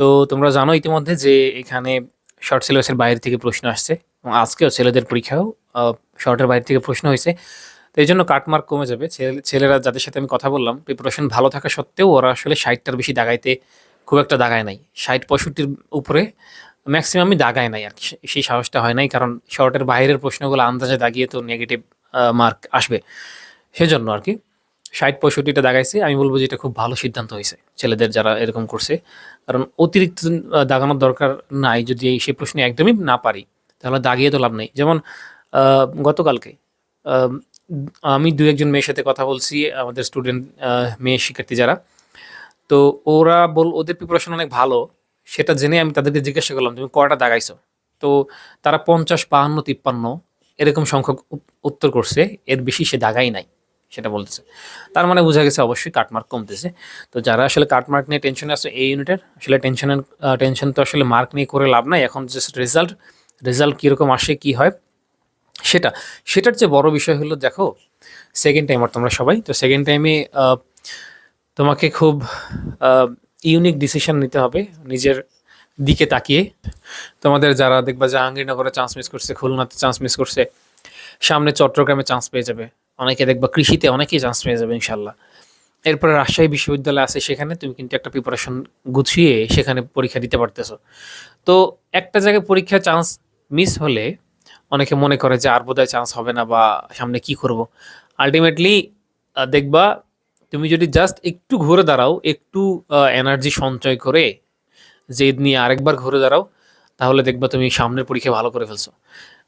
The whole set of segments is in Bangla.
তো তোমরা জানো ইতিমধ্যে যে এখানে শর্ট সিলেবাসের বাইরে থেকে প্রশ্ন আসছে এবং আজকেও ছেলেদের পরীক্ষাও শর্টের বাইরে থেকে প্রশ্ন হয়েছে। তো এই জন্য কাটমার্ক কমে যাবে। ছেলেরা যাদের সাথে আমি কথা বললাম, প্রিপারেশন ভালো থাকা সত্ত্বেও ওরা আসলে ৬০টার বেশি দাগাইতে খুব একটা দাগায় নাই। ৬০-৬৫-র উপরে ম্যাক্সিমামই দাগায় নাই আর কি। সেই সাহসটা হয় নাই, কারণ শর্টের বাইরের প্রশ্নগুলো আন্দাজে দাগিয়ে তো নেগেটিভ মার্ক আসবে। সেজন্য আর কি ৬০-৬৫টা দাগাইছে। আমি বলব যে এটা খুব ভালো সিদ্ধান্ত হইছে ছেলেদের যারা এরকম করছে। কারণ অতিরিক্ত দাগানোর দরকার নাই। যদি সেই প্রশ্নে একদমই না পারি, তাহলে দাগিয়ে তো লাভ নেই। যেমন আ গতকালকে আম আমি ২-১ জন মেয়ের সাথে কথা বলছি, আমাদের স্টুডেন্ট মেয়ে শিক্ষার্থী যারা। তো ওদের প্রিপারেশন অনেক ভালো। সেটা জেনে আমি তাদেরকে জিজ্ঞাসা করলাম, "তুমি কয়টা দাগাইছো?" তো তারা ৫০, ৫২, ৫৩ এরকম সংখ্যক উত্তর করছে। এর বেশি সে দাগাই নাই। সেটা বলতেছে। তার মানে বোঝা গেছে অবশ্যই কাটমার্ক কমতেছে। তো যারা আসলে কাটমার্ক নিয়ে টেনশনে আছে এই ইউনিটের, আসলে টেনশন তো আসলে মার্ক নিয়ে করে লাভ নাই। এখন জাস্ট রেজাল্ট কিরকম আসে, কি হয় সেটা। সেটার চেয়ে বড় বিষয় হলো, দেখো সেকেন্ড টাইমার তোমরা সবাই। তো সেকেন্ড টাইমে তোমাকে খুব আ ইউনিক ডিসিশন নিতে হবে নিজের দিকে তাকিয়ে। তোমাদের যারা দেখবা জাহাঙ্গীরনগরে চান্স মিস করছে, খুলনাতে চান্স মিস করছে, সামনে চট্টগ্রামে চান্স পেয়ে যাবে। অনেকে দেখবা কৃষিতে অনেকেই চান্স পেয়ে যাবে ইনশাল্লাহ। এরপরে রাজশাহী বিশ্ববিদ্যালয় আছে, সেখানে তুমি কিন্তু একটা প্রিপারেশন গুছিয়ে সেখানে পরীক্ষা দিতে পারতেছো। তো একটা জায়গায় পরীক্ষায় চান্স মিস হলে অনেকে মনে করে যে আর বোধহয় চান্স হবে না, বা সামনে কি করব। আলটিমেটলি দেখবা তুমি যদি জাস্ট একটু ঘুরে দাঁড়াও, একটু এনার্জি সঞ্চয় করে জেদ নিয়ে আরেকবার ঘুরে দাঁড়াও, তাহলে দেখবা তুমি সামনের পরীক্ষায় ভালো করে ফেলছো।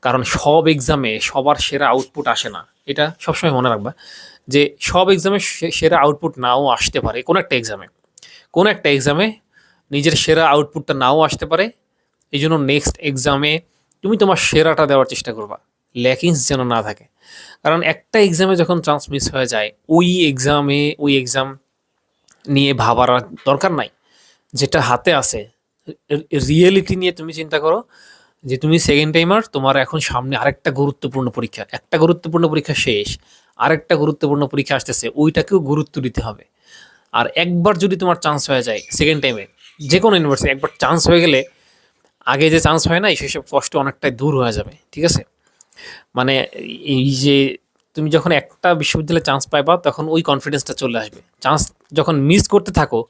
কারণ সব এক্সামে সবার সেরা আউটপুট আসে না। এটা সবসময় মনে রাখবা যে সব এক্সামে সেরা আউটপুট নাও আসতে পারে। কোনো একটা এক্সামে নিজের সেরা আউটপুটটা নাও আসতে পারে। এই জন্য নেক্সট এক্সামে তুমি তোমার সেরাটা দেওয়ার চেষ্টা করবা, ল্যাকিংস যেন না থাকে। কারণ একটা এক্সামে যখন চান্স মিস হয়ে যায়, ওই এক্সাম নিয়ে ভাবার আর দরকার নাই। যেটা হাতে আছে, রিয়েলিটি নিয়ে তুমি চিন্তা করো যে তুমি সেকেন্ড টাইমার, তোমার এখন সামনে আরেকটা গুরুত্বপূর্ণ পরীক্ষা, একটা গুরুত্বপূর্ণ পরীক্ষা শেষ, আরেকটা গুরুত্বপূর্ণ পরীক্ষা আসতেছে, ওইটাকেও গুরুত্ব দিতে হবে। আর একবার যদি তোমার চান্স হয়ে যায় সেকেন্ড টাইমে, যে কোনো ইউনিভার্সিটি একবার চান্স হয়ে গেলে, আগে যে চান্স হয় নাই সেসব কষ্ট অনেকটাই দূর হয়ে যাবে। ঠিক আছে? মানে এই যে তুমি যখন একটা বিশ্ববিদ্যালয়ে চান্স পাইবা, তখন ওই কনফিডেন্সটা চলে আসবে। চান্স যখন মিস করতে থাকো,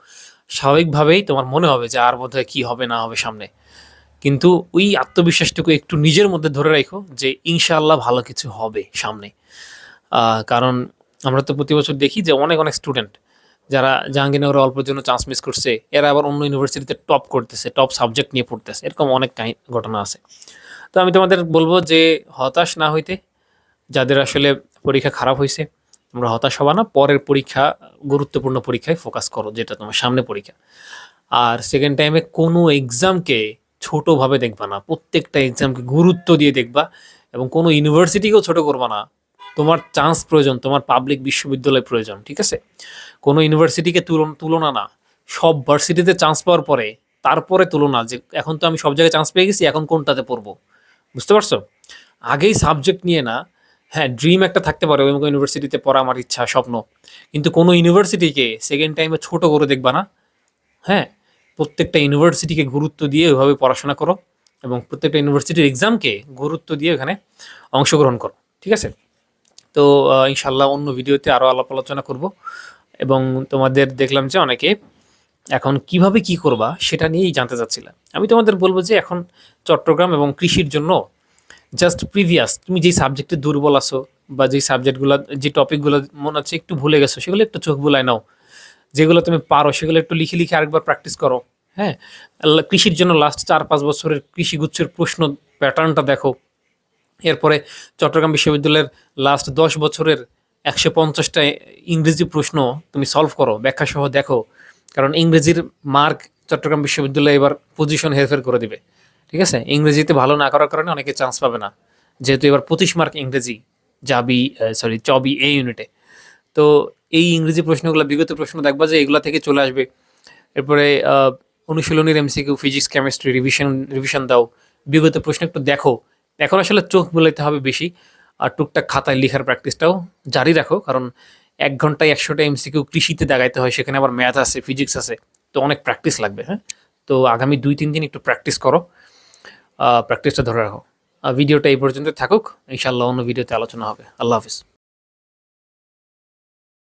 স্বাভাবিকভাবেই তোমার মনে হবে যে আর বোধহয় কি হবে না হবে সামনে। কিন্তু ওই আত্মবিশ্বাসটুকু একটু নিজের মধ্যে ধরে রাখো যে ইনশাআল্লাহ ভালো কিছু হবে সামনে। কারণ আমরা তো প্রতি বছর দেখি যে অনেক স্টুডেন্ট যারা জাহাঙ্গীরনগরে অল্পের জন্য চান্স মিস করছে, এরা আবার অন্য ইউনিভার্সিটিতে টপ করতেছে, টপ সাবজেক্ট নিয়ে পড়তেছে। এরকম অনেক ঘটনা আছে। তো আমি তোমাদের বলব যে হতাশ না হইতে। যাদের আসলে পরীক্ষা খারাপ হইছে, তোমরা হতাশ হবা না। পরের পরীক্ষা, গুরুত্বপূর্ণ পরীক্ষায় ফোকাস করো, যেটা তোমার সামনে পরীক্ষা। আর সেকেন্ড টাইমে কোনো এক্সামকে ছোটভাবে দেখবা না। প্রত্যেকটা এক্সামকে গুরুত্ব দিয়ে দেখবা, এবং কোনো ইউনিভার্সিটিকেও ছোট করবা না। তোমার চান্স প্রয়োজন, তোমার পাবলিক বিশ্ববিদ্যালয় প্রয়োজন। ঠিক আছে? কোনো ইউনিভার্সিটিকে তুলনা না। সব ভার্সিটিতে চান্স পাওয়ার পরে, তারপরে তুলনা যে এখন তো আমি সব জায়গায় চান্স পেয়ে গেছি, এখন কোনটাতে পড়বো। বুঝতে পারছো? আগেই সাবজেক্ট নিয়ে না। হ্যাঁ, ড্রিম একটা থাকতে পারে, ওই ইউনিভার্সিটিতে পড়া আমার ইচ্ছা, স্বপ্ন। কিন্তু কোনো ইউনিভার্সিটিকে সেকেন্ড টাইমে ছোট করে দেখবা না। হ্যাঁ? প্রত্যেকটা ইউনিভার্সিটিকে গুরুত্ব দিয়ে ওইভাবে পড়াশোনা করো, এবং প্রত্যেকটা ইউনিভার্সিটির এক্সামকে গুরুত্ব দিয়ে ওখানে অংশগ্রহণ করো। ঠিক আছে? তো ইনশাল্লাহ অন্য ভিডিওতে আরও আলাপ আলোচনা করব। এবং তোমাদের দেখলাম যে অনেকে এখন কিভাবে কি করবা সেটা নিয়েই জানতে চাচ্ছিলাম। আমি তোমাদের বলব যে এখন চট্টগ্রাম এবং কৃষির জন্য জাস্ট প্রিভিয়াস তুমি যেই সাবজেক্টে দুর্বল আছো, বা যেই সাবজেক্টগুলো, যে টপিকগুলো মনে হচ্ছে একটু ভুলে গেছো, সেগুলো একটু চোখ বুলায় নাও। যেগুলো তুমি পারো সেগুলো একটু লিখে লিখে আরেকবার প্র্যাকটিস করো। হ্যাঁ? কৃষির জন্য লাস্ট ৪-৫ বছরের কৃষিগুচ্ছের প্রশ্ন প্যাটার্নটা দেখো। এরপরে চট্টগ্রাম বিশ্ববিদ্যালয়ের লাস্ট ১০ বছরের ১৫০টা ইংরেজি প্রশ্ন তুমি সলভ করো, ব্যাখ্যা সহ দেখো। কারণ ইংরেজির মার্ক চট্টগ্রাম বিশ্ববিদ্যালয় এবার পজিশন হেরফের করে দিবে। ঠিক আছে? ইংরেজিতে ভালো না করার কারণে অনেকে চান্স পাবে না। যেহেতু এবার ২৫ মার্ক ইংরেজি চবি এই ইউনিটে। তো এই ইংরেজি প্রশ্নগুলো, বিগত প্রশ্ন দেখবা যে এগুলা থেকে চলে আসবে। এরপরে অনুশীলনীর এমসিকিউ, ফিজিক্স, কেমিস্ট্রি রিভিশন দাও। বিগত প্রশ্ন একটু দেখো। এখন আসলে চোখ বুলাইতে হবে বেশি। আর টুকটাক খাতায় লিখার প্র্যাকটিসটাও জারি রাখো। কারণ ১ ঘন্টায় ১০০টা এমসিকিউ কৃষিতে দাগাইতে হয়। সেখানে আবার ম্যাথ আছে, ফিজিক্স আছে। তো অনেক প্র্যাকটিস লাগবে। হ্যাঁ? তো আগামী ২-৩ দিন একটু প্র্যাকটিস করো। প্র্যাকটিসটা ধরে রাখো। ভিডিওটা এই পর্যন্ত থাকুক। ইনশাআল্লাহ অন্য ভিডিওতে আলোচনা হবে। আল্লাহ হাফেজ।